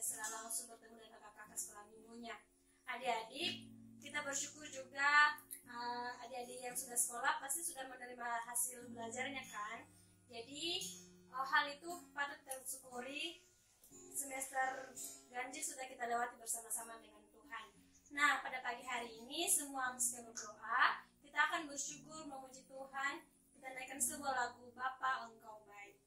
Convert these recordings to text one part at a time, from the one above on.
secara langsung bertemu dengan kakak-kakak sekolah minggunya. Adik-adik, kita bersyukur juga adik-adik yang sudah sekolah pasti sudah menerima hasil belajarnya kan. Jadi hal itu patut tersyukuri. Semester ganjil sudah kita lewati bersama-sama dengan Tuhan. Nah, pada pagi hari ini semua kita berdoa, kita akan bersyukur memuji Tuhan. Kita naikkan sebuah lagu Bapa Engkau Baik.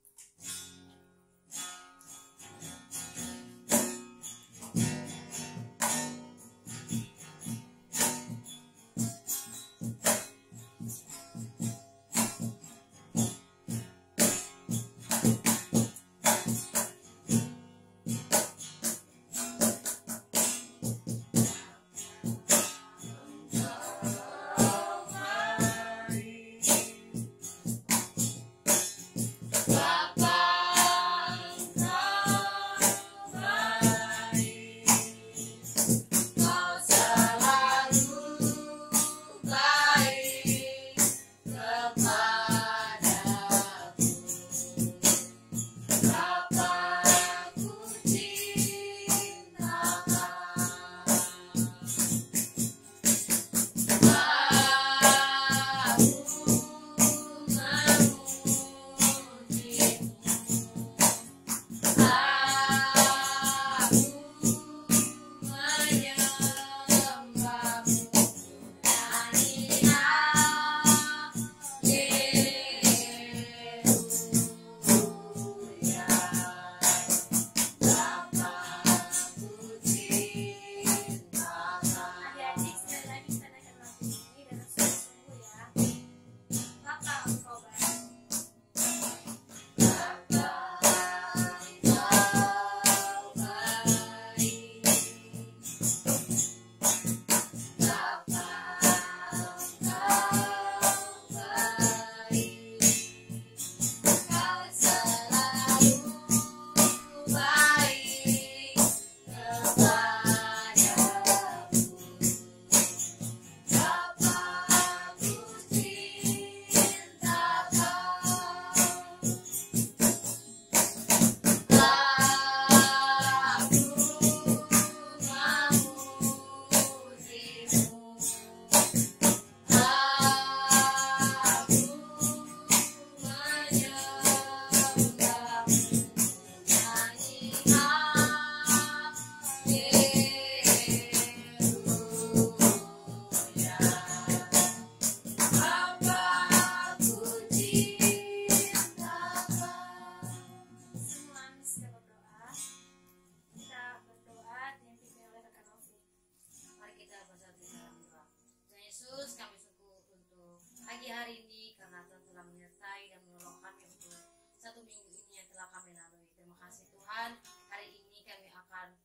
Hari ini karena Tuhan telah menyertai dan menolong kami untuk satu minggu ini yang telah kami lalui. Terima kasih Tuhan. Hari ini kami akan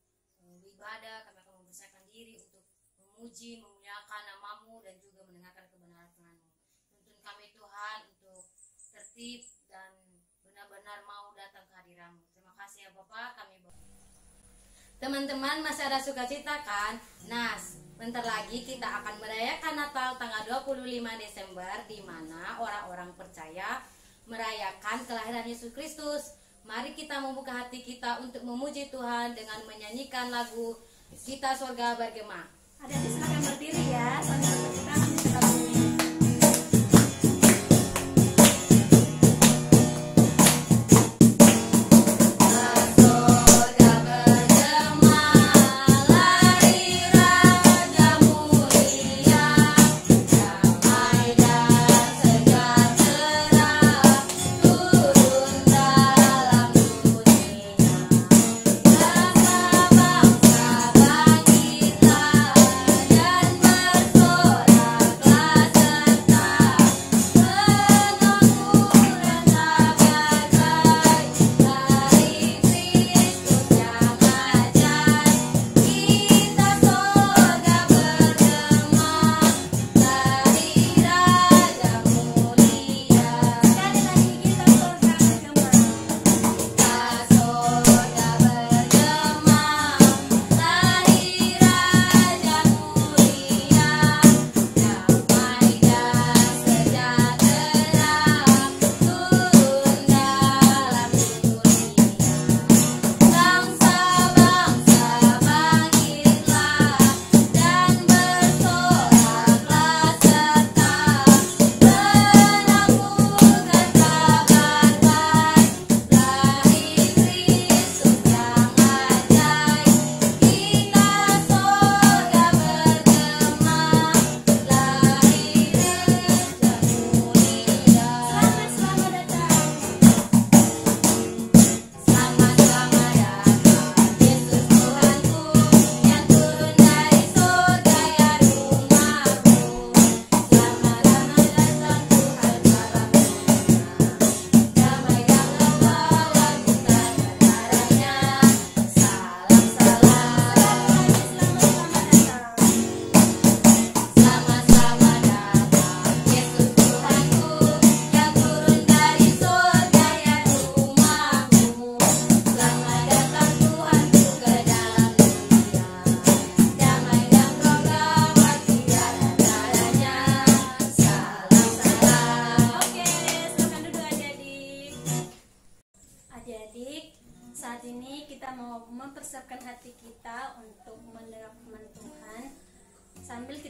beribadah, kami akan mempersiapkan diri untuk memuji, memuliakan nama-Mu dan juga mendengarkan kebenaran Tuhan-Mu. Tuntun kami Tuhan untuk tertib dan benar-benar mau datang ke hadirat-Mu. Terima kasih ya Bapak, kami teman-teman masih ada sukacita kan? Nah, bentar lagi kita akan merayakan Natal tanggal 25 Desember di mana orang-orang percaya merayakan kelahiran Yesus Kristus. Mari kita membuka hati kita untuk memuji Tuhan dengan menyanyikan lagu Kita Sorga Bergema. Adik-adik silakan berdiri ya sambil kita menyusul lagu ini. Bangsa-bangsa bangkitlah dan bersorak.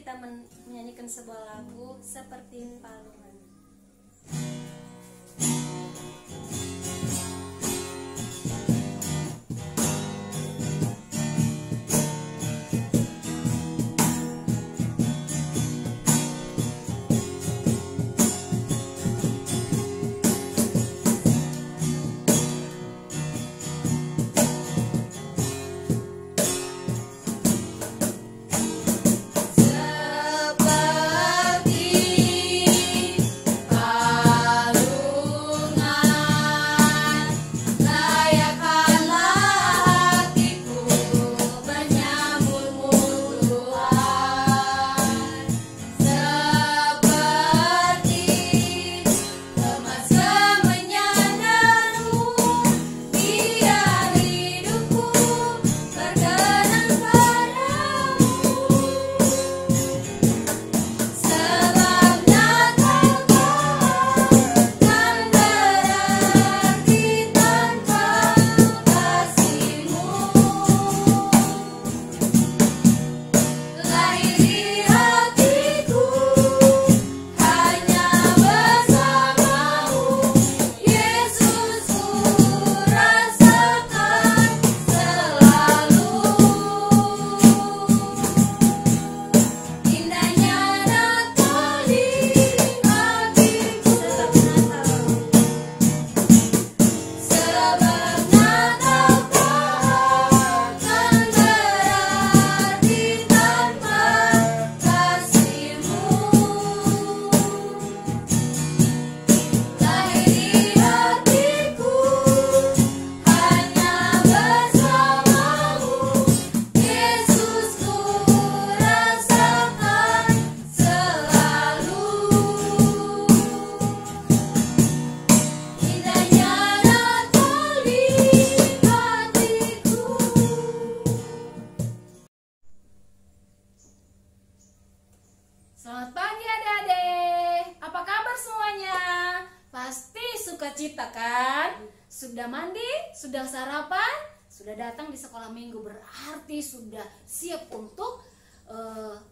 kita menyanyikan sebuah lagu Seperti Palungan. Selamat pagi adik-adik. Apa kabar semuanya? Pasti sukacita kan? Sudah mandi? Sudah sarapan? Sudah datang di sekolah minggu, berarti sudah siap untuk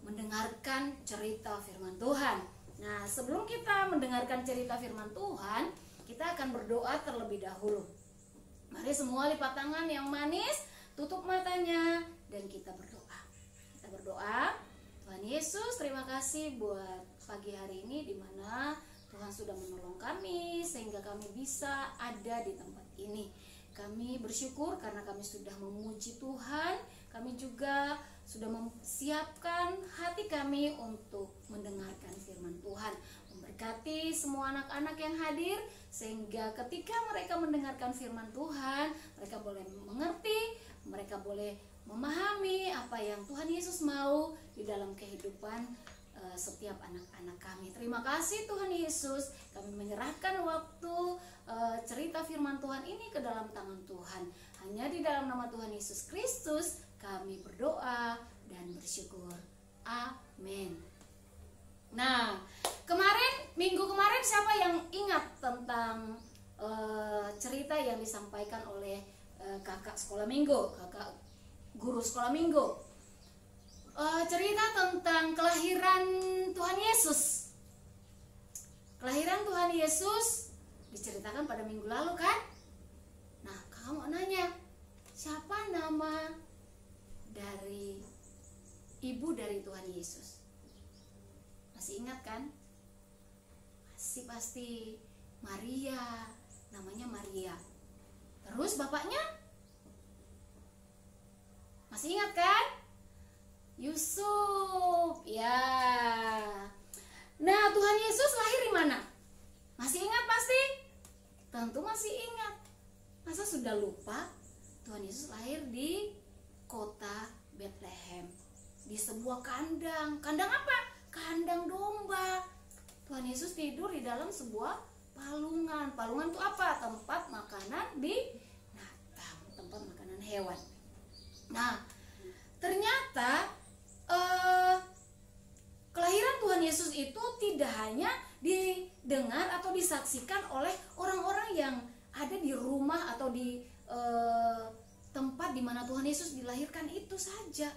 mendengarkan cerita firman Tuhan. Nah, sebelum kita mendengarkan cerita firman Tuhan, kita akan berdoa terlebih dahulu. Mari semua lipat tangan yang manis, tutup matanya, dan kita berdoa. Kita berdoa. Tuhan Yesus, terima kasih buat pagi hari ini di mana Tuhan sudah menolong kami sehingga kami bisa ada di tempat ini. Kami bersyukur karena kami sudah memuji Tuhan. Kami juga sudah mempersiapkan hati kami untuk mendengarkan firman Tuhan. Memberkati semua anak-anak yang hadir sehingga ketika mereka mendengarkan firman Tuhan, mereka boleh mengerti, mereka boleh memahami apa yang Tuhan Yesus mau di dalam kehidupan setiap anak-anak kami. Terima kasih Tuhan Yesus. Kami menyerahkan waktu cerita firman Tuhan ini ke dalam tangan Tuhan. Hanya di dalam nama Tuhan Yesus Kristus kami berdoa dan bersyukur. Amin. Nah, minggu kemarin siapa yang ingat tentang cerita yang disampaikan oleh kakak sekolah minggu, kakak guru sekolah minggu? Cerita tentang kelahiran Tuhan Yesus. Kelahiran Tuhan Yesus diceritakan pada minggu lalu kan? Nah, kakak mau nanya, siapa nama dari ibu dari Tuhan Yesus? Masih ingat kan? Masih pasti. Maria, namanya Maria. Terus bapaknya? Masih ingat kan? Yusuf. Ya. Nah, Tuhan Yesus lahir di mana? Masih ingat pasti? Tentu masih ingat. Masa sudah lupa? Tuhan Yesus lahir di kota Bethlehem, di sebuah kandang. Kandang apa? Kandang domba. Tuhan Yesus tidur di dalam sebuah palungan. Palungan itu apa? Tempat makanan binatang, tempat makanan hewan. Nah, ternyata kelahiran Tuhan Yesus itu tidak hanya didengar atau disaksikan oleh orang-orang yang ada di rumah atau di tempat di mana Tuhan Yesus dilahirkan itu saja.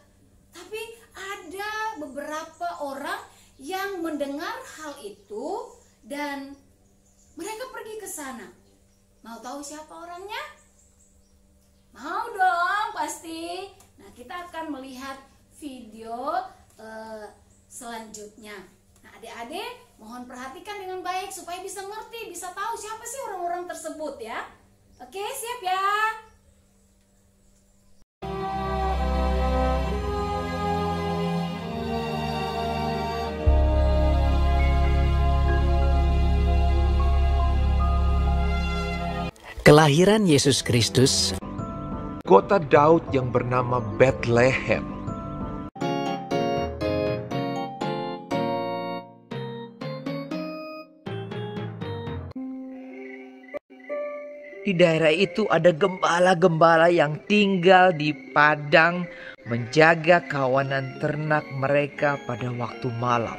Tapi ada beberapa orang yang mendengar hal itu dan mereka pergi ke sana. Mau tahu siapa orangnya? Mau dong, pasti. Nah, kita akan melihat video selanjutnya. Nah, adik-adik mohon perhatikan dengan baik supaya bisa ngerti, bisa tahu siapa sih orang-orang tersebut ya. Oke, siap ya? Kelahiran Yesus Kristus. Kota Daud yang bernama Bethlehem. Di daerah itu ada gembala-gembala yang tinggal di padang menjaga kawanan ternak mereka pada waktu malam.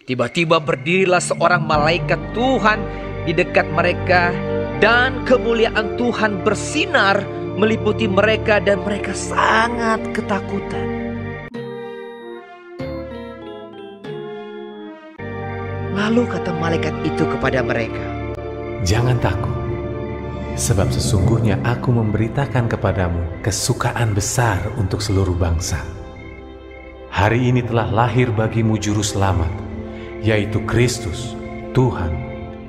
Tiba-tiba berdirilah seorang malaikat Tuhan di dekat mereka dan kemuliaan Tuhan bersinar meliputi mereka dan mereka sangat ketakutan. Lalu kata malaikat itu kepada mereka, "Jangan takut, sebab sesungguhnya aku memberitakan kepadamu kesukaan besar untuk seluruh bangsa. Hari ini telah lahir bagimu juru selamat, yaitu Kristus, Tuhan,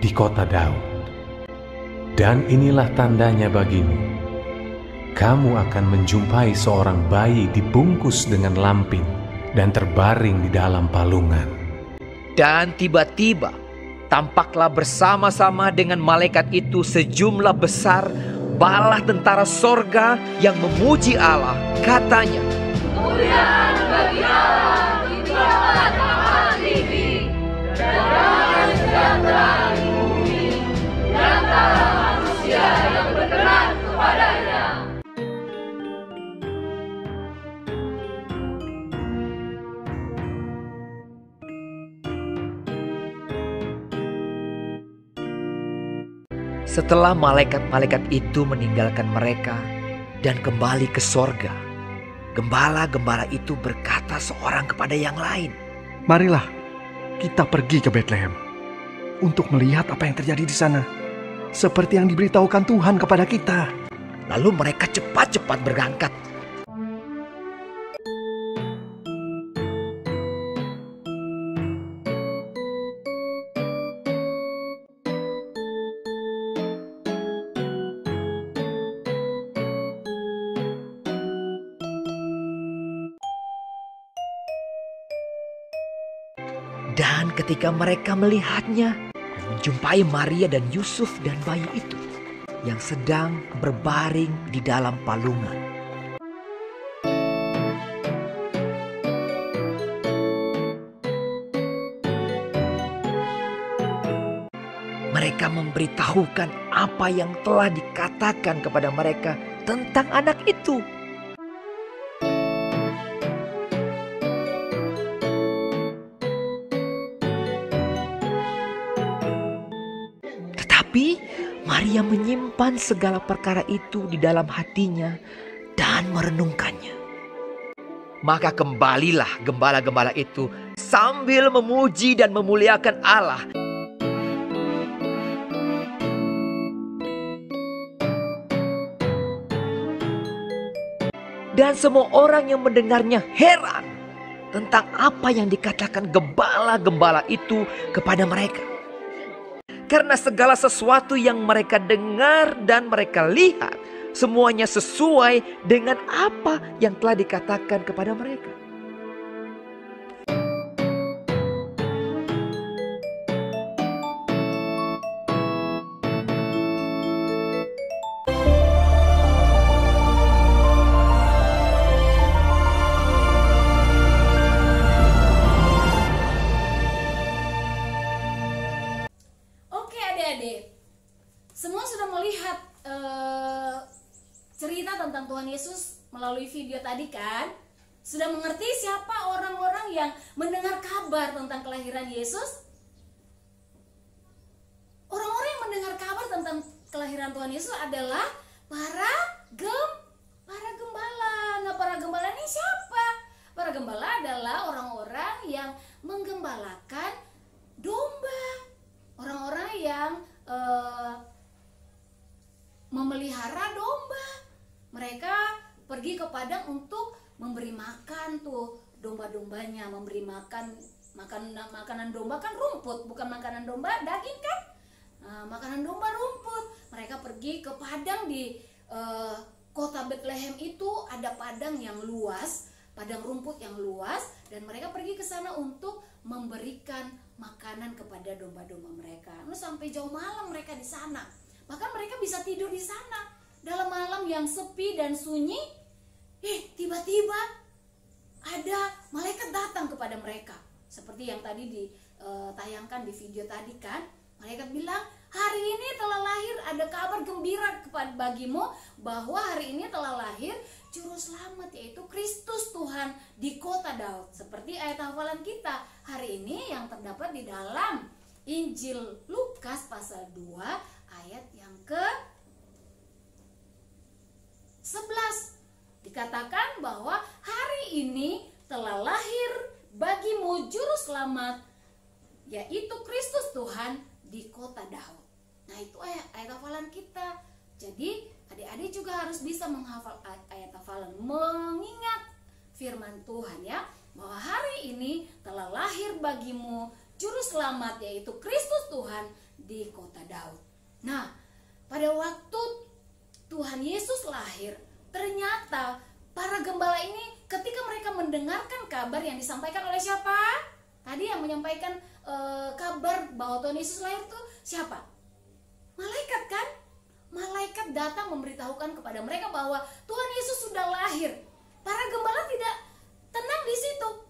di kota Daud. Dan inilah tandanya bagimu. Kamu akan menjumpai seorang bayi dibungkus dengan lampin dan terbaring di dalam palungan." Dan tiba-tiba tampaklah bersama-sama dengan malaikat itu sejumlah besar bala tentara sorga yang memuji Allah. Katanya, "Kemuliaan bagi Allah di tempat yang tinggi, dan damai sejahtera di bumi, di antara manusia yang berkenan kepadanya." setelah malaikat-malaikat itu meninggalkan mereka dan kembali ke sorga, gembala-gembala itu berkata seorang kepada yang lain, "Marilah kita pergi ke Bethlehem untuk melihat apa yang terjadi di sana, seperti yang diberitahukan Tuhan kepada kita." Lalu mereka cepat-cepat berangkat. Dan ketika mereka melihatnya, menjumpai Maria dan Yusuf dan bayi itu yang sedang berbaring di dalam palungan. Mereka memberitahukan apa yang telah dikatakan kepada mereka tentang anak itu. Tetapi Maria menyimpan segala perkara itu di dalam hatinya dan merenungkannya. Maka kembalilah gembala-gembala itu sambil memuji dan memuliakan Allah. Dan semua orang yang mendengarnya heran tentang apa yang dikatakan gembala-gembala itu kepada mereka. Karena segala sesuatu yang mereka dengar dan mereka lihat, semuanya sesuai dengan apa yang telah dikatakan kepada mereka. Semua sudah melihat cerita tentang Tuhan Yesus melalui video tadi kan? Sudah mengerti siapa orang-orang yang mendengar kabar tentang kelahiran Yesus? kelahiran Tuhan Yesus adalah para gembala. Nah, para gembala ini siapa? Para gembala adalah orang-orang yang menggembalakan domba, orang-orang yang memelihara domba. Mereka pergi ke padang untuk memberi makan tuh domba-dombanya, memberi makanan domba kan rumput, bukan makanan domba daging kan. Makanan domba rumput. Mereka pergi ke padang di kota Bethlehem. Itu ada padang yang luas, padang rumput yang luas, dan mereka pergi ke sana untuk memberikan makanan kepada domba-domba mereka. Sampai jauh malam mereka di sana. Bahkan mereka bisa tidur di sana. Dalam malam yang sepi dan sunyi, tiba-tiba ada malaikat datang kepada mereka. Seperti yang tadi ditayangkan di video tadi kan. Malaikat bilang, hari ini telah lahir, ada kabar gembira bagimu, bahwa hari ini telah lahir Juru Selamat, yaitu Kristus Tuhan di kota Daud. Seperti ayat hafalan kita hari ini yang terdapat di dalam Injil Lukas pasal 2 ayat yang ke-11. Dikatakan bahwa hari ini telah lahir bagimu Juru Selamat, yaitu Kristus Tuhan di kota Daud. Nah, itu ayat hafalan kita. Jadi adik-adik juga harus bisa menghafal ayat hafalan, mengingat firman Tuhan ya, bahwa hari ini telah lahir bagimu Juru Selamat, yaitu Kristus Tuhan di kota Daud. Nah, pada waktu Tuhan Yesus lahir, ternyata para gembala ini ketika mereka mendengarkan kabar yang disampaikan oleh siapa? Tadi yang menyampaikan kabar bahwa Tuhan Yesus lahir itu siapa? Malaikat kan? Malaikat datang memberitahukan kepada mereka bahwa Tuhan Yesus sudah lahir. Para gembala tidak tenang di situ.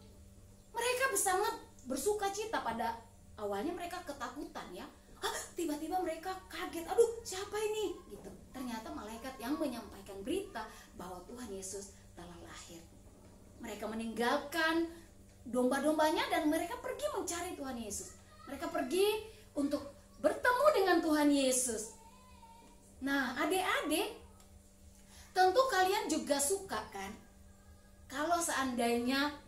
Mereka sangat bersuka cita. Pada awalnya mereka ketakutan ya. Tiba-tiba mereka kaget, aduh siapa ini? Gitu. Ternyata malaikat yang menyampaikan berita bahwa Tuhan Yesus telah lahir. Mereka meninggalkan domba-dombanya dan mereka pergi mencari Tuhan Yesus. Mereka pergi untuk bertemu dengan Tuhan Yesus. Nah, adik-adik, tentu kalian juga suka kan kalau seandainya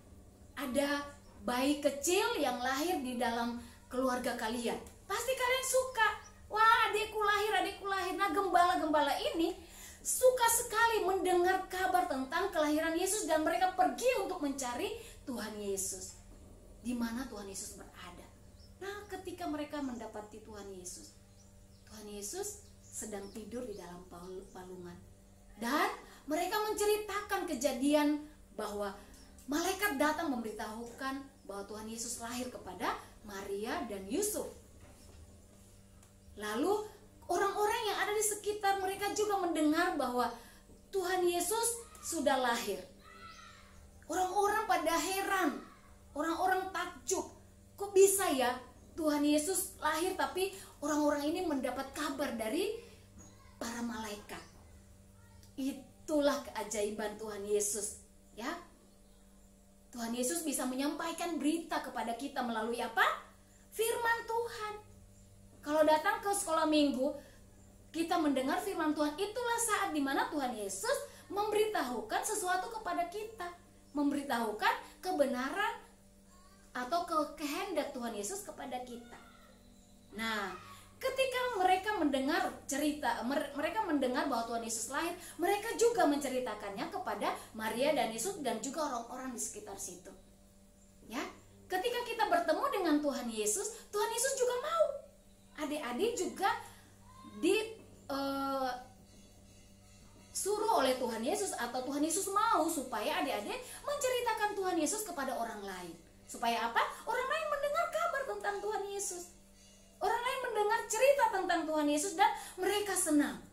ada bayi kecil yang lahir di dalam keluarga kalian. Pasti kalian suka. Wah, adikku lahir. Nah, gembala-gembala ini suka sekali mendengar kabar tentang kelahiran Yesus dan mereka pergi untuk mencari Tuhan Yesus. Di mana Tuhan Yesus berada. Nah, ketika mereka mendapati Tuhan Yesus sedang tidur di dalam palungan. Dan mereka menceritakan kejadian bahwa malaikat datang memberitahukan bahwa Tuhan Yesus lahir kepada Maria dan Yusuf. Lalu orang-orang yang ada di sekitar mereka juga mendengar bahwa Tuhan Yesus sudah lahir. Orang-orang pada heran, orang-orang takjub. Kok bisa ya Tuhan Yesus lahir tapi orang-orang ini mendapat kabar dari para malaikat. Itulah keajaiban Tuhan Yesus, ya. Tuhan Yesus bisa menyampaikan berita kepada kita melalui apa? Firman Tuhan. Kalau datang ke sekolah minggu, kita mendengar firman Tuhan, itulah saat dimana Tuhan Yesus memberitahukan sesuatu kepada kita, memberitahukan kebenaran atau kehendak Tuhan Yesus kepada kita. Nah, ketika mereka mendengar cerita, mereka mendengar bahwa Tuhan Yesus lahir, mereka juga menceritakannya kepada Maria dan Yusuf dan juga orang-orang di sekitar situ. Ya, ketika kita bertemu dengan Tuhan Yesus juga mau. Adik-adik juga disuruh oleh Tuhan Yesus atau Tuhan Yesus mau supaya adik-adik menceritakan Tuhan Yesus kepada orang lain. Supaya apa? Orang lain mendengar kabar tentang Tuhan Yesus. Orang lain mendengar cerita tentang Tuhan Yesus dan mereka senang.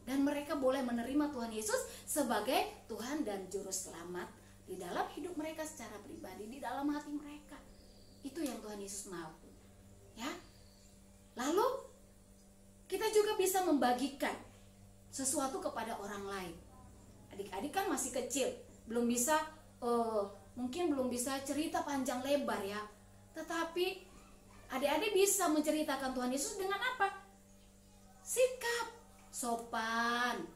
Dan mereka boleh menerima Tuhan Yesus sebagai Tuhan dan Juru Selamat di dalam hidup mereka secara pribadi, di dalam hati mereka. Itu yang Tuhan Yesus mau. Ya. Lalu kita juga bisa membagikan sesuatu kepada orang lain. Adik-adik kan masih kecil, belum bisa mungkin belum bisa cerita panjang lebar ya. Tetapi adik-adik bisa menceritakan Tuhan Yesus dengan apa? Sikap. sopan.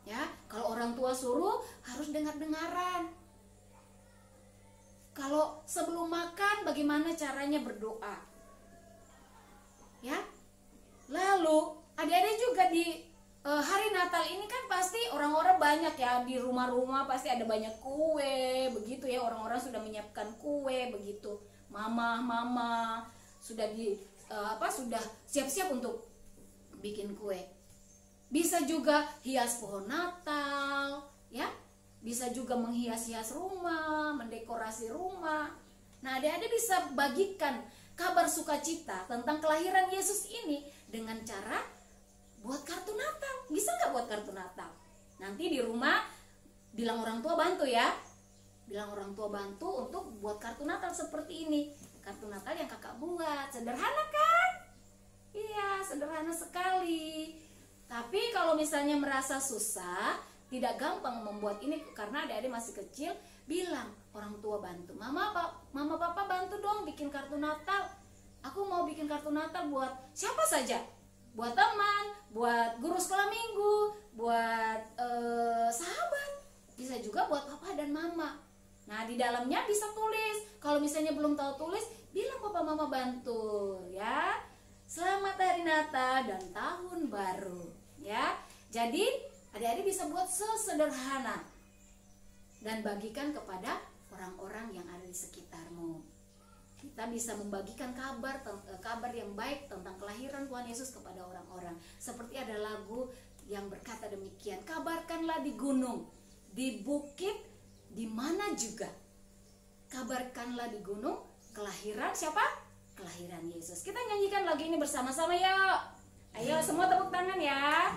Ya, kalau orang tua suruh harus dengar-dengaran. Kalau sebelum makan bagaimana caranya berdoa? Ya. Lalu adik-adik juga di hari Natal ini kan pasti orang-orang banyak ya, di rumah-rumah pasti ada banyak kue, begitu ya, orang-orang sudah menyiapkan kue begitu. Mama sudah sudah siap-siap untuk bikin kue. Bisa juga hias pohon Natal, ya. Bisa juga menghias-hias rumah, mendekorasi rumah. Nah, adik-adik bisa bagikan kabar sukacita tentang kelahiran Yesus ini dengan cara buat kartu Natal. Bisa nggak buat kartu Natal? Nanti di rumah bilang orang tua bantu ya. Bilang orang tua bantu untuk buat kartu Natal seperti ini. Kartu Natal yang kakak buat. Sederhana kan? Iya, sederhana sekali. Tapi kalau misalnya merasa susah, tidak gampang membuat ini karena adik-adik masih kecil, bilang orang tua bantu. Mama papa bantu dong bikin kartu Natal. Aku mau bikin kartu Natal buat siapa saja. Buat teman, buat guru sekolah minggu, buat sahabat. Bisa juga buat papa dan mama. Nah, di dalamnya bisa tulis. Kalau misalnya belum tahu tulis, bilang papa mama bantu ya. Selamat hari Natal dan tahun baru ya. Jadi adik-adik bisa buat sesederhana dan bagikan kepada orang-orang yang ada di sekitarmu. Kita bisa membagikan kabar yang baik tentang kelahiran Tuhan Yesus kepada orang-orang. Seperti ada lagu yang berkata demikian, kabarkanlah di gunung, di bukit, di mana juga. Kabarkanlah di gunung kelahiran siapa? Kelahiran Yesus. Kita nyanyikan lagu ini bersama-sama yuk. Ayo semua tepuk tangan ya.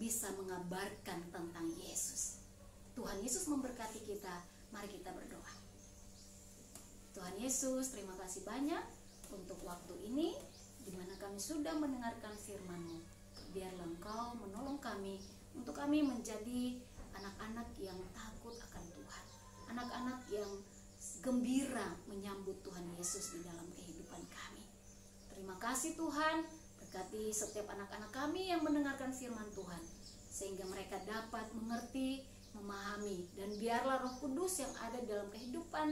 Bisa mengabarkan tentang Yesus. Tuhan Yesus memberkati kita. Mari kita berdoa. Tuhan Yesus, terima kasih banyak untuk waktu ini di mana kami sudah mendengarkan firman-Mu. Biarlah Engkau menolong kami untuk kami menjadi anak-anak yang takut akan Tuhan. Anak-anak yang gembira menyambut Tuhan Yesus di dalam kehidupan kami. Terima kasih Tuhan. Berkati setiap anak-anak kami yang mendengarkan firman Tuhan, sehingga mereka dapat mengerti, memahami, dan biarlah Roh Kudus yang ada dalam kehidupan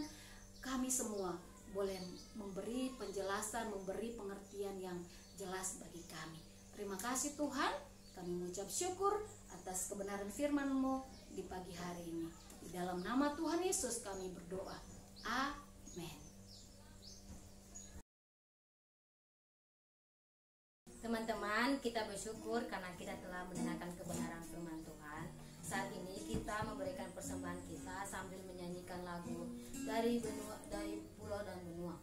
kami semua boleh memberi penjelasan, memberi pengertian yang jelas bagi kami. Terima kasih Tuhan, kami mengucap syukur atas kebenaran firman-Mu di pagi hari ini. Di dalam nama Tuhan Yesus kami berdoa. Amin. Teman-teman, kita bersyukur karena kita telah mendengarkan kebenaran firman Tuhan. Saat ini kita memberikan persembahan kita sambil menyanyikan lagu dari pulau dan benua.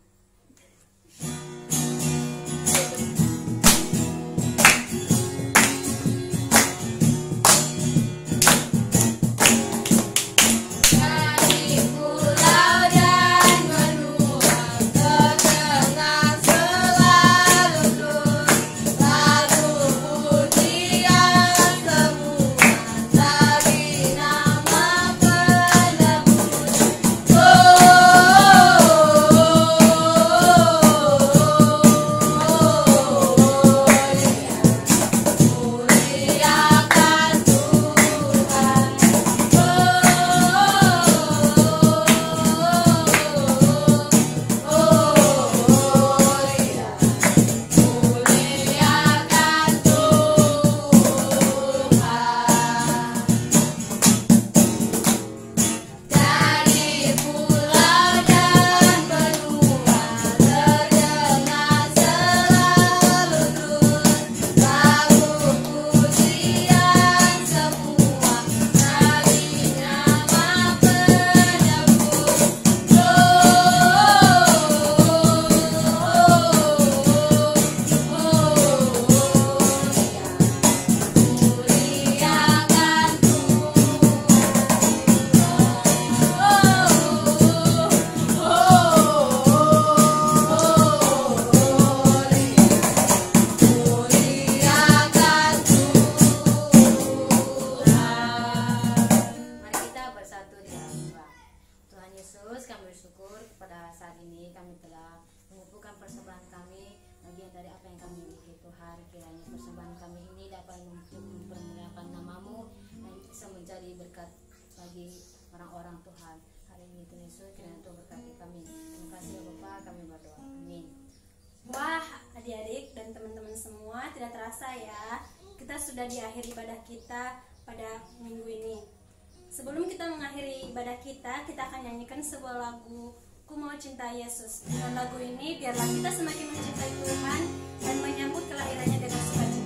Oh telah mengumpulkan persembahan kami, bagian dari apa yang kami miliki Tuhan. Kiranya persembahan kami ini dapat mempermuliakan nama-Mu dan bisa menjadi berkat bagi orang-orang Tuhan. Hari ini Tuhan Yesus, kiranya Tuhan berkati kami. Terima kasih ya Bapa, kami berdoa. Amin. Wah, adik-adik dan teman-teman semua, tidak terasa ya, kita sudah di akhir ibadah kita pada minggu ini. Sebelum kita mengakhiri ibadah kita akan nyanyikan sebuah lagu, Ku Mau Cinta Yesus. Dengan lagu ini, biarlah kita semakin mencintai Tuhan dan menyambut kelahirannya dengan sukacita.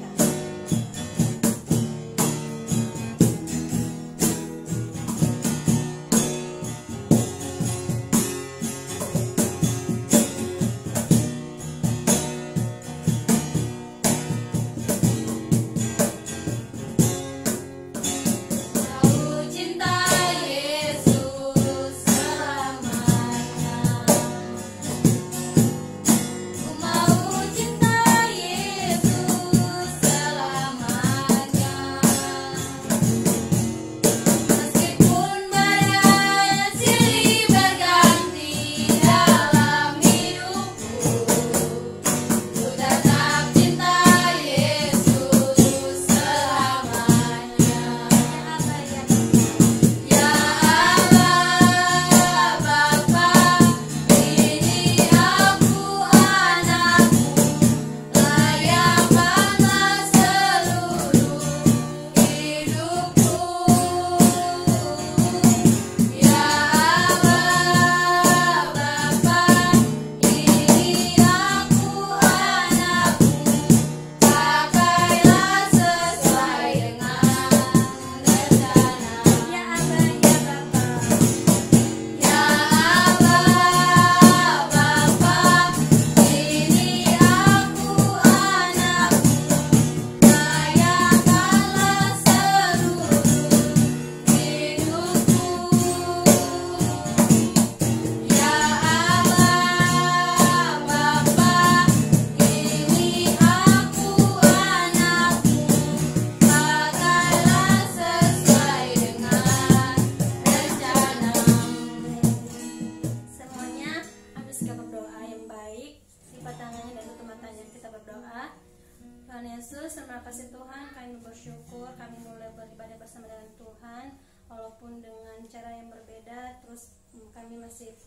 Tuhan Yesus, terima kasih Tuhan, kami bersyukur kami mulai beribadah bersama dengan Tuhan walaupun dengan cara yang berbeda. Terus kami masih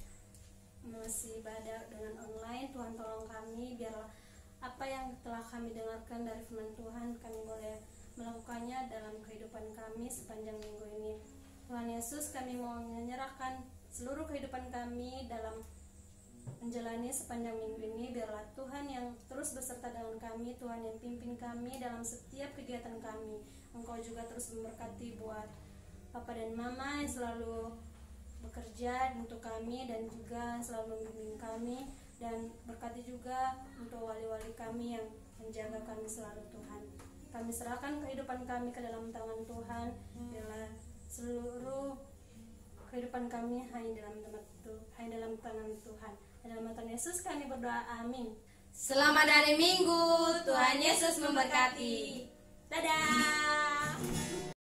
ibadah dengan online. Tuhan tolong kami, biarlah apa yang telah kami dengarkan dari firman Tuhan kami boleh melakukannya dalam kehidupan kami sepanjang minggu ini. Tuhan Yesus, kami mau menyerahkan seluruh kehidupan kami dalam menjalani sepanjang minggu ini. Biarlah Tuhan yang terus beserta dengan kami, Tuhan yang pimpin kami dalam setiap kegiatan kami. Engkau juga terus memberkati buat Papa dan Mama yang selalu bekerja untuk kami dan juga selalu membimbing kami, dan berkati juga untuk wali-wali kami yang menjaga kami selalu Tuhan. Kami serahkan kehidupan kami ke dalam tangan Tuhan. Biarlah seluruh kehidupan kami hanya dalam tangan Tuhan. Dalam nama Tuhan Yesus kami berdoa, amin. Selamat hari Minggu, Tuhan Yesus memberkati. Dadah.